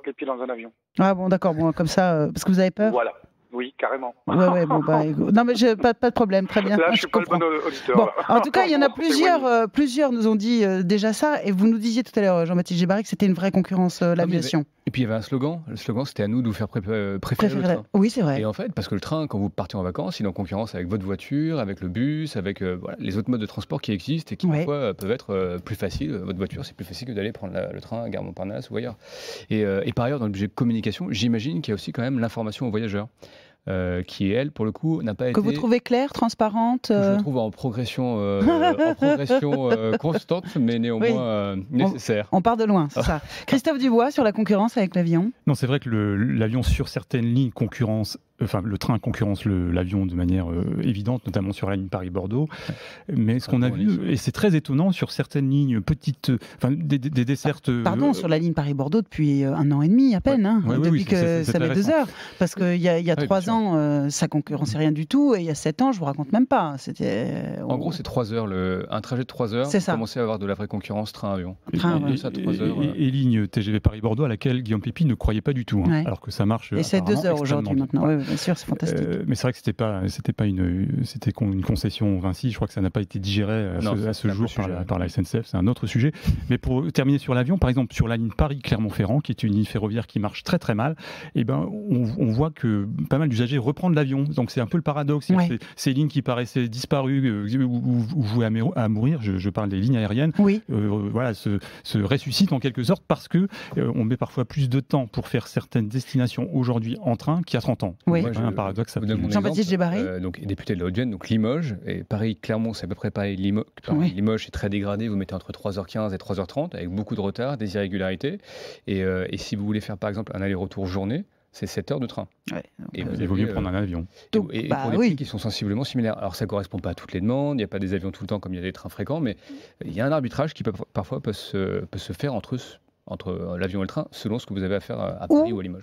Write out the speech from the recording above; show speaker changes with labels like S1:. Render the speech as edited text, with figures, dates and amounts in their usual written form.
S1: mettre les pieds dans un avion.
S2: Ah bon, d'accord, bon, comme ça, parce que vous avez peur?
S1: Voilà. Oui, carrément.
S2: Ouais, bon, bah, non, mais pas de problème, très bien.
S1: Là, je
S2: Je
S1: suis pas le
S2: comprends.
S1: bon auditeur.
S2: Bon,
S1: Là.
S2: en tout cas, il y en a
S1: On s'éloigne.
S2: plusieurs nous ont dit déjà ça, et vous nous disiez tout à l'heure, Jean-Baptiste Djebari, que c'était une vraie concurrence, l'aviation.
S3: Et puis il y avait un slogan. Le slogan, c'était à nous de vous faire préférer le train.
S2: Oui, c'est vrai.
S3: Et en fait, parce que le train, quand vous partez en vacances, il est en concurrence avec votre voiture, avec le bus, avec voilà, les autres modes de transport qui existent et qui parfois peuvent être plus faciles. Votre voiture, c'est plus facile que d'aller prendre le train à Gare Montparnasse ou ailleurs. Et par ailleurs, dans le budget de communication, j'imagine qu'il y a aussi quand même l'information aux voyageurs. Qui, elle, pour le coup, n'a pas été...
S2: Que vous trouvez claire, transparente
S3: Je la trouve en progression, constante, mais néanmoins nécessaire.
S2: On part de loin, c'est ça. Christophe Dubois, sur la concurrence avec l'avion?
S4: Non, c'est vrai que l'avion, sur certaines lignes, le train concurrence l'avion de manière évidente, notamment sur la ligne Paris-Bordeaux. Mais ce qu'on a vu, et c'est très étonnant, sur certaines lignes petites, des dessertes...
S2: Pardon, sur la ligne Paris-Bordeaux depuis 1 an et demi à peine, hein, depuis que ça met 2 heures. Parce qu'il y a 3 ans, ça concurrençait rien du tout, et il y a 7 ans, je vous raconte même pas.
S3: En gros, c'est 3 heures, un trajet de 3 heures, vous commencez à avoir de la vraie concurrence train-avion.
S4: Et ligne TGV Paris-Bordeaux à laquelle Guillaume Pépi ne croyait pas du tout, alors que ça marche.
S2: Et c'est 2 heures aujourd'hui maintenant, oui, bien sûr, c'est fantastique.
S4: Mais c'est vrai que c'était une concession Vinci, je crois que ça n'a pas été digéré à ce jour par la SNCF, c'est un autre sujet. Mais pour terminer sur l'avion, par exemple sur la ligne Paris-Clermont-Ferrand, qui est une ligne ferroviaire qui marche très très mal, et on voit que pas mal d'usagers reprennent l'avion. Donc c'est un peu le paradoxe. Ces lignes qui paraissaient disparues ou vouées à mourir, je parle des lignes aériennes, voilà, se ressuscitent en quelque sorte parce que on met parfois plus de temps pour faire certaines destinations aujourd'hui en train qu'il y a 30 ans.
S2: Oui.
S4: Un paradoxe.
S2: Jean-Baptiste Djebari,
S3: donc député de la Haute-Vienne, donc Limoges, et Paris-Clermont, c'est à peu près pareil. Limoges est très dégradé, vous mettez entre 3h15 et 3h30 avec beaucoup de retard, des irrégularités. Et si vous voulez faire par exemple un aller-retour journée, c'est 7 heures de train.
S4: Et il vaut mieux prendre un avion.
S3: Et pour des prix qui sont sensiblement similaires. Alors ça ne correspond pas à toutes les demandes, il n'y a pas des avions tout le temps comme il y a des trains fréquents, mais il y a un arbitrage qui parfois peut se faire entre l'avion et le train selon ce que vous avez à faire à Paris ou à Limoges.